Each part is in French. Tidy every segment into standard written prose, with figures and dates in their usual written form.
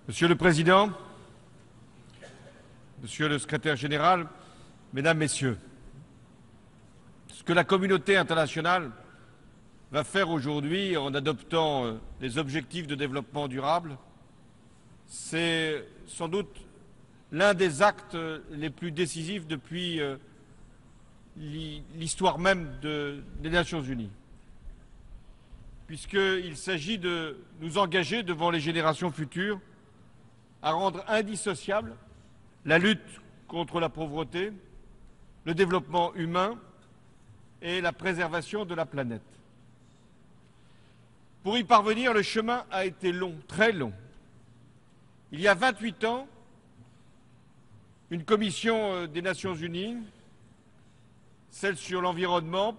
Monsieur le Président, Monsieur le Secrétaire général, Mesdames, Messieurs, ce que la communauté internationale va faire aujourd'hui en adoptant les objectifs de développement durable, c'est sans doute l'un des actes les plus décisifs depuis l'histoire même des Nations Unies, puisqu'il s'agit de nous engager devant les générations futures à rendre indissociable la lutte contre la pauvreté, le développement humain et la préservation de la planète. Pour y parvenir, le chemin a été long, très long. Il y a 28 ans, une commission des Nations Unies, celle sur l'environnement,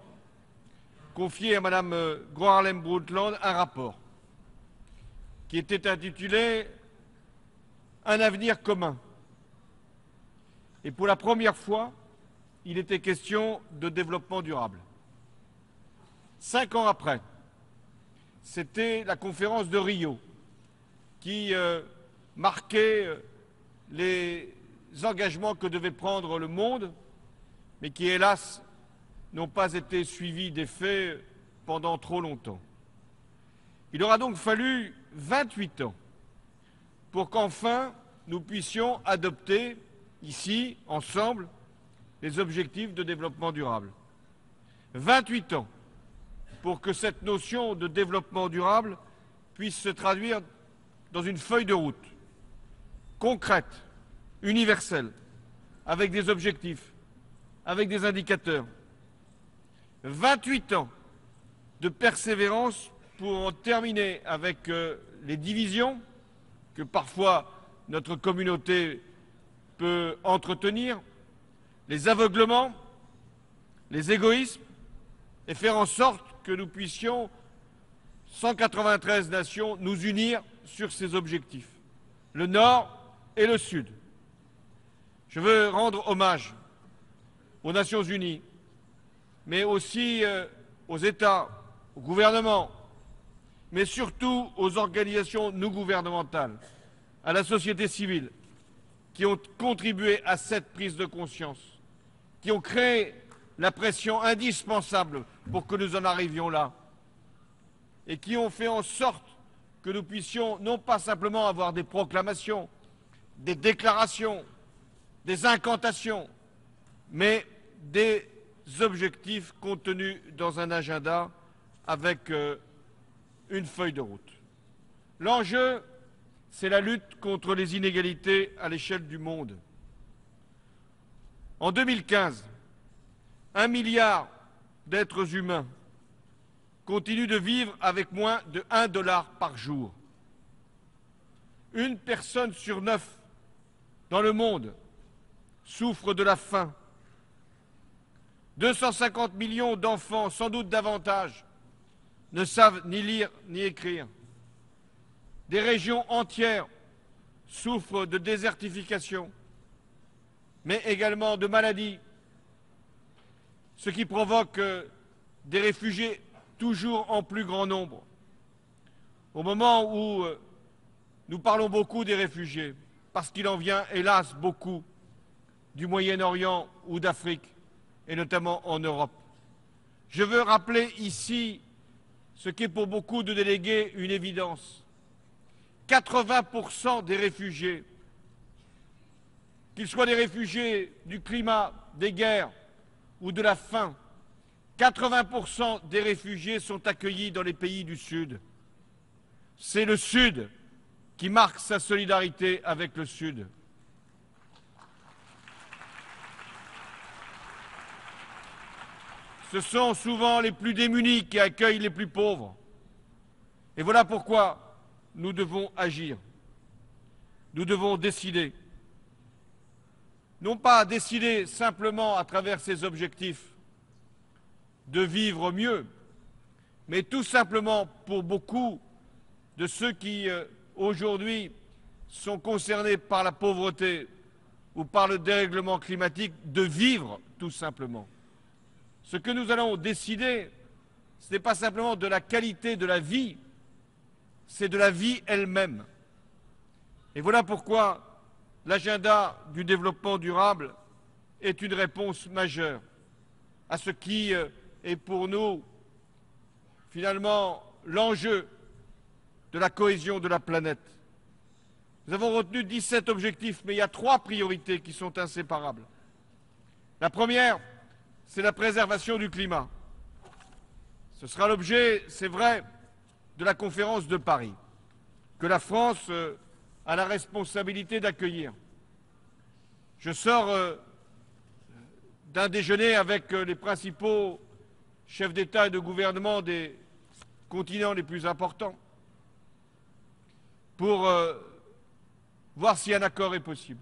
confiait à Mme Gro Harlem Brundtland un rapport qui était intitulé « Un avenir commun ». Et pour la première fois, il était question de développement durable. 5 ans après, c'était la conférence de Rio qui marquait les engagements que devait prendre le monde, mais qui, hélas, n'ont pas été suivis des faits pendant trop longtemps. Il aura donc fallu 28 ans pour qu'enfin nous puissions adopter ici, ensemble, les objectifs de développement durable. 28 ans pour que cette notion de développement durable puisse se traduire dans une feuille de route concrète, universelle, avec des objectifs, avec des indicateurs. 28 ans de persévérance pour en terminer avec les divisions que parfois notre communauté peut entretenir, les aveuglements, les égoïsmes, et faire en sorte que nous puissions, 193 nations, nous unir sur ces objectifs, le Nord et le Sud. Je veux rendre hommage aux Nations Unies, mais aussi aux États, aux gouvernements, mais surtout aux organisations non gouvernementales, à la société civile, qui ont contribué à cette prise de conscience, qui ont créé la pression indispensable pour que nous en arrivions là, et qui ont fait en sorte que nous puissions non pas simplement avoir des proclamations, des déclarations, des incantations, mais des objectifs contenus dans un agenda avec une feuille de route. L'enjeu, c'est la lutte contre les inégalités à l'échelle du monde. En 2015, 1 milliard d'êtres humains continuent de vivre avec moins de 1 dollar par jour. Une personne sur 9 dans le monde souffre de la faim. 250 millions d'enfants, sans doute davantage, ne savent ni lire ni écrire. Des régions entières souffrent de désertification, mais également de maladies, ce qui provoque des réfugiés toujours en plus grand nombre. Au moment où nous parlons beaucoup des réfugiés, parce qu'il en vient, hélas, beaucoup du Moyen-Orient ou d'Afrique, et notamment en Europe. Je veux rappeler ici ce qui est pour beaucoup de délégués une évidence. 80% des réfugiés, qu'ils soient des réfugiés du climat, des guerres ou de la faim, 80% des réfugiés sont accueillis dans les pays du Sud. C'est le Sud qui marque sa solidarité avec le Sud. Ce sont souvent les plus démunis qui accueillent les plus pauvres. Et voilà pourquoi nous devons agir. Nous devons décider. Non pas décider simplement à travers ces objectifs de vivre mieux, mais tout simplement pour beaucoup de ceux qui aujourd'hui sont concernés par la pauvreté ou par le dérèglement climatique, de vivre tout simplement. Ce que nous allons décider, ce n'est pas simplement de la qualité de la vie, c'est de la vie elle-même. Et voilà pourquoi l'agenda du développement durable est une réponse majeure à ce qui est pour nous finalement l'enjeu de la cohésion de la planète. Nous avons retenu 17 objectifs, mais il y a 3 priorités qui sont inséparables. La première, c'est la préservation du climat. Ce sera l'objet, c'est vrai, de la conférence de Paris, que la France a la responsabilité d'accueillir. Je sors d'un déjeuner avec les principaux chefs d'État et de gouvernement des continents les plus importants pour voir si un accord est possible.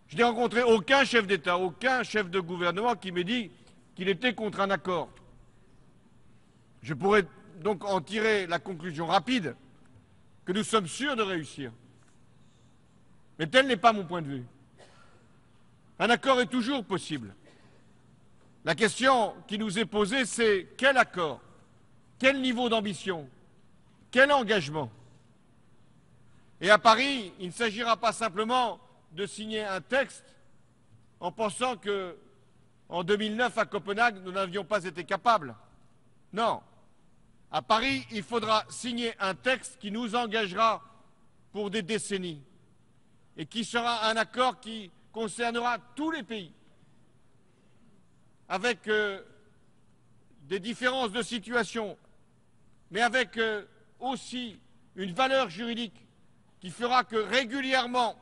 Je n'ai rencontré aucun chef d'État, aucun chef de gouvernement qui m'ait dit qu'il était contre un accord. Je pourrais donc en tirer la conclusion rapide que nous sommes sûrs de réussir. Mais tel n'est pas mon point de vue. Un accord est toujours possible. La question qui nous est posée, c'est quel accord? Quel niveau d'ambition? Quel engagement? Et à Paris, il ne s'agira pas simplement de signer un texte en pensant que, en 2009, à Copenhague, nous n'avions pas été capables. Non. À Paris, il faudra signer un texte qui nous engagera pour des décennies et qui sera un accord qui concernera tous les pays, avec des différences de situation, mais avec aussi une valeur juridique qui fera que régulièrement,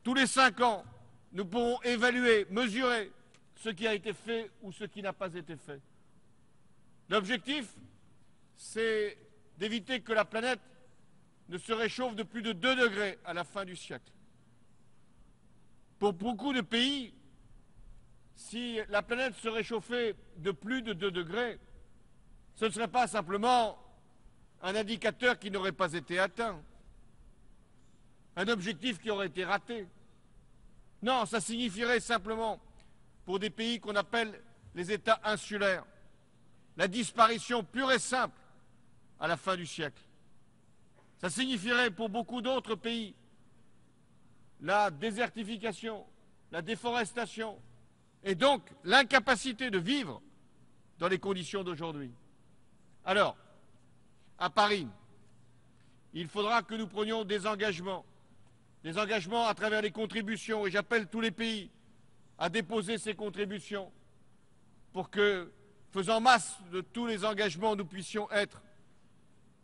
tous les 5 ans, nous pourrons évaluer, mesurer ce qui a été fait ou ce qui n'a pas été fait. L'objectif, c'est d'éviter que la planète ne se réchauffe de plus de 2 degrés à la fin du siècle. Pour beaucoup de pays, si la planète se réchauffait de plus de 2 degrés, ce ne serait pas simplement un indicateur qui n'aurait pas été atteint, un objectif qui aurait été raté. Non, ça signifierait simplement, pour des pays qu'on appelle les États insulaires, la disparition pure et simple à la fin du siècle. Ça signifierait pour beaucoup d'autres pays la désertification, la déforestation, et donc l'incapacité de vivre dans les conditions d'aujourd'hui. Alors, à Paris, il faudra que nous prenions des engagements à travers les contributions, et j'appelle tous les pays à déposer ces contributions pour que, faisant masse de tous les engagements, nous puissions être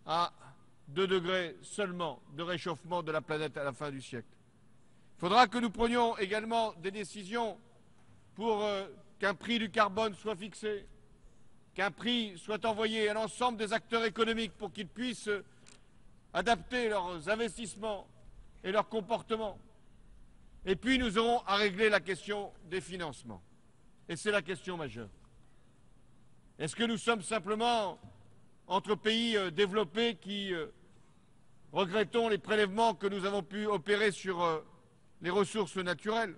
à 2 degrés seulement de réchauffement de la planète à la fin du siècle. Il faudra que nous prenions également des décisions pour qu'un prix du carbone soit fixé, qu'un prix soit envoyé à l'ensemble des acteurs économiques pour qu'ils puissent adapter leurs investissements et leurs comportements. Et puis nous aurons à régler la question des financements. Et c'est la question majeure. Est-ce que nous sommes simplement entre pays développés qui regrettons les prélèvements que nous avons pu opérer sur les ressources naturelles,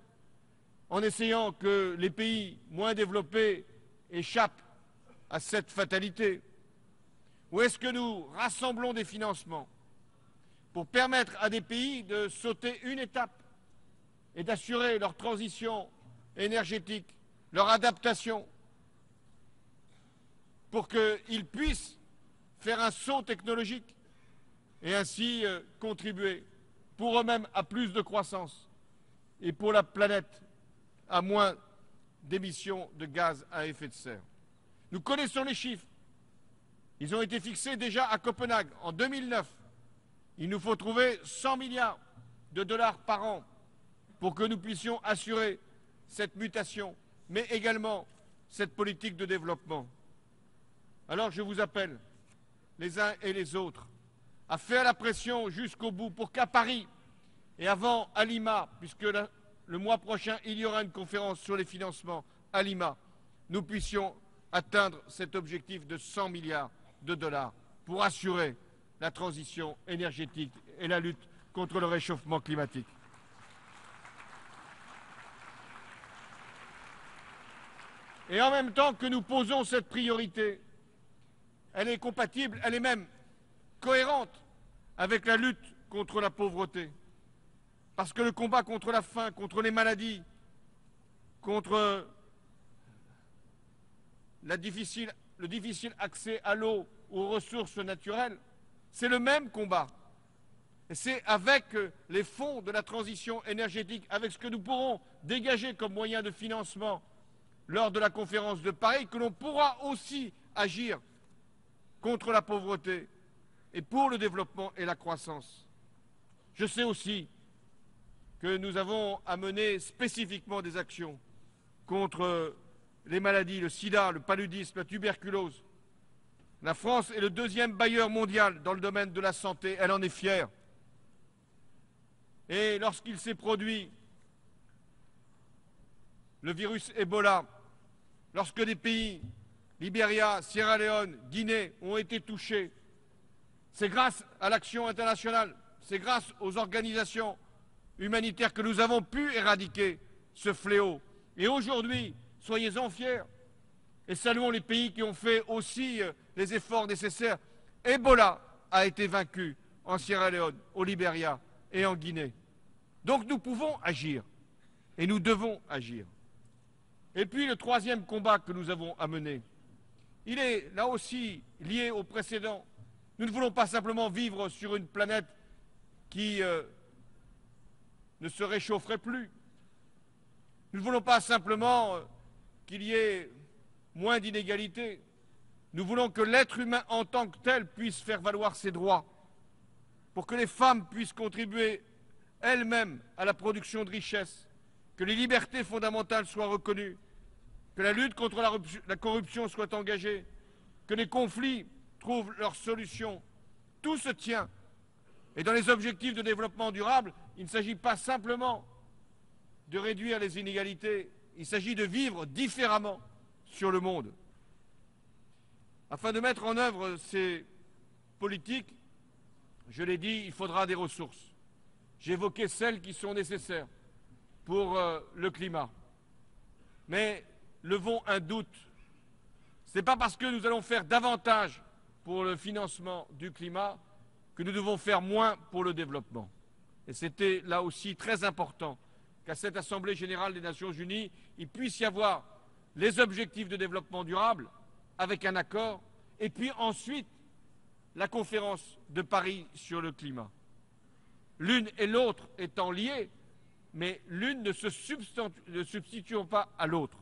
en essayant que les pays moins développés échappent à cette fatalité? Ou est-ce que nous rassemblons des financements pour permettre à des pays de sauter une étape et d'assurer leur transition énergétique, leur adaptation, pour qu'ils puissent faire un saut technologique et ainsi contribuer pour eux-mêmes à plus de croissance et pour la planète à moins d'émissions de gaz à effet de serre. Nous connaissons les chiffres. Ils ont été fixés déjà à Copenhague en 2009. Il nous faut trouver 100 milliards de dollars par an pour que nous puissions assurer cette mutation, mais également cette politique de développement. Alors je vous appelle, les uns et les autres, à faire la pression jusqu'au bout pour qu'à Paris et avant à Lima, puisque le mois prochain il y aura une conférence sur les financements à Lima, nous puissions atteindre cet objectif de 100 milliards de dollars pour assurer la transition énergétique et la lutte contre le réchauffement climatique. Et en même temps que nous posons cette priorité, elle est compatible, elle est même cohérente avec la lutte contre la pauvreté. Parce que le combat contre la faim, contre les maladies, contre le difficile accès à l'eau, aux ressources naturelles, c'est le même combat. Et c'est avec les fonds de la transition énergétique, avec ce que nous pourrons dégager comme moyen de financement lors de la conférence de Paris, que l'on pourra aussi agir contre la pauvreté et pour le développement et la croissance. Je sais aussi que nous avons à mener spécifiquement des actions contre les maladies, le sida, le paludisme, la tuberculose. La France est le deuxième bailleur mondial dans le domaine de la santé, elle en est fière. Et lorsqu'il s'est produit le virus Ebola, lorsque des pays, Libéria, Sierra Leone, Guinée, ont été touchés, c'est grâce à l'action internationale, c'est grâce aux organisations humanitaires que nous avons pu éradiquer ce fléau. Et aujourd'hui, soyez-en fiers et saluons les pays qui ont fait aussi les efforts nécessaires. Ebola a été vaincu en Sierra Leone, au Libéria et en Guinée. Donc nous pouvons agir et nous devons agir. Et puis le troisième combat que nous avons à mener, il est là aussi lié au précédent. Nous ne voulons pas simplement vivre sur une planète qui ne se réchaufferait plus. Nous ne voulons pas simplement qu'il y ait moins d'inégalités. Nous voulons que l'être humain en tant que tel puisse faire valoir ses droits, pour que les femmes puissent contribuer elles-mêmes à la production de richesses, que les libertés fondamentales soient reconnues, que la lutte contre la corruption soit engagée, que les conflits trouvent leur solution. Tout se tient. Et dans les objectifs de développement durable, il ne s'agit pas simplement de réduire les inégalités, il s'agit de vivre différemment sur le monde. Afin de mettre en œuvre ces politiques, je l'ai dit, il faudra des ressources. J'ai évoqué celles qui sont nécessaires pour le climat. Mais levons un doute. Ce n'est pas parce que nous allons faire davantage pour le financement du climat que nous devons faire moins pour le développement. Et c'était là aussi très important qu'à cette Assemblée générale des Nations unies, il puisse y avoir les objectifs de développement durable avec un accord, et puis ensuite la conférence de Paris sur le climat. L'une et l'autre étant liées, mais l'une ne se substituant pas à l'autre.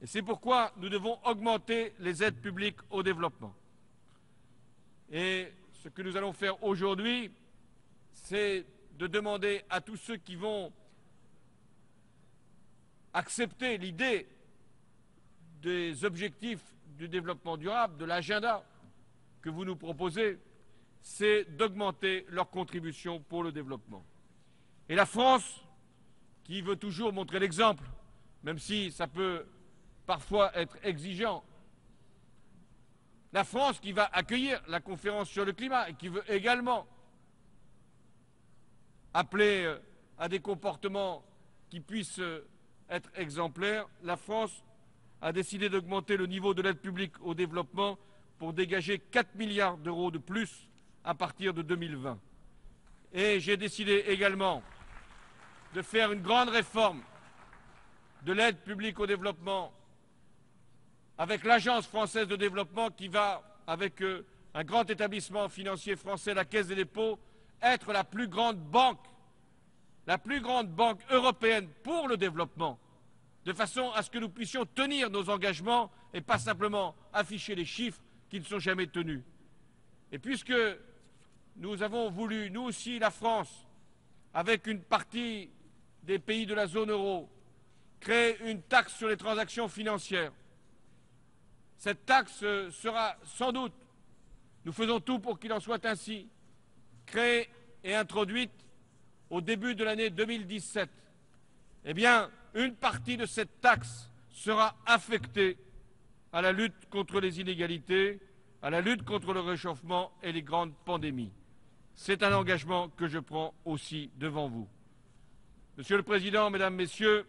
Et c'est pourquoi nous devons augmenter les aides publiques au développement. Et ce que nous allons faire aujourd'hui, c'est de demander à tous ceux qui vont accepter l'idée des objectifs du développement durable, de l'agenda que vous nous proposez, c'est d'augmenter leur contribution pour le développement. Et la France, qui veut toujours montrer l'exemple, même si ça peut parfois être exigeant, la France qui va accueillir la conférence sur le climat et qui veut également appeler à des comportements qui puissent être exemplaires, la France a décidé d'augmenter le niveau de l'aide publique au développement pour dégager 4 milliards d'euros de plus à partir de 2020. Et j'ai décidé également de faire une grande réforme de l'aide publique au développement avec l'Agence française de développement qui va, avec un grand établissement financier français, la Caisse des dépôts, être la plus grande banque européenne pour le développement, de façon à ce que nous puissions tenir nos engagements et pas simplement afficher les chiffres qui ne sont jamais tenus. Et puisque nous avons voulu, nous aussi, la France, avec une partie des pays de la zone euro, créer une taxe sur les transactions financières, cette taxe sera sans doute, nous faisons tout pour qu'il en soit ainsi, créée et introduite au début de l'année 2017. Eh bien, une partie de cette taxe sera affectée à la lutte contre les inégalités, à la lutte contre le réchauffement et les grandes pandémies. C'est un engagement que je prends aussi devant vous. Monsieur le Président, Mesdames, Messieurs,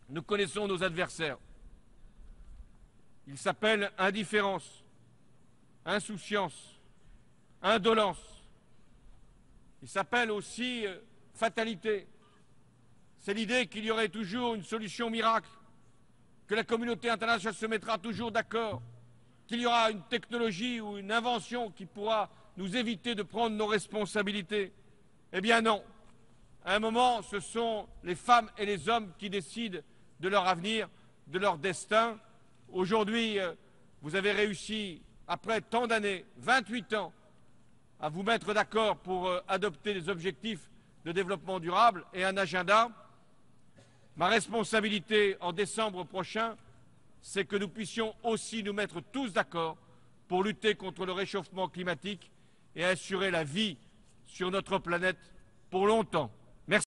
nous connaissons nos adversaires. Ils s'appellent indifférence, insouciance, indolence. Il s'appelle aussi fatalité. C'est l'idée qu'il y aurait toujours une solution miracle, que la communauté internationale se mettra toujours d'accord, qu'il y aura une technologie ou une invention qui pourra nous éviter de prendre nos responsabilités. Eh bien non. À un moment, ce sont les femmes et les hommes qui décident de leur avenir, de leur destin. Aujourd'hui, vous avez réussi, après tant d'années, 28 ans, à vous mettre d'accord pour adopter des objectifs de développement durable et un agenda. Ma responsabilité en décembre prochain, c'est que nous puissions aussi nous mettre tous d'accord pour lutter contre le réchauffement climatique et assurer la vie sur notre planète pour longtemps.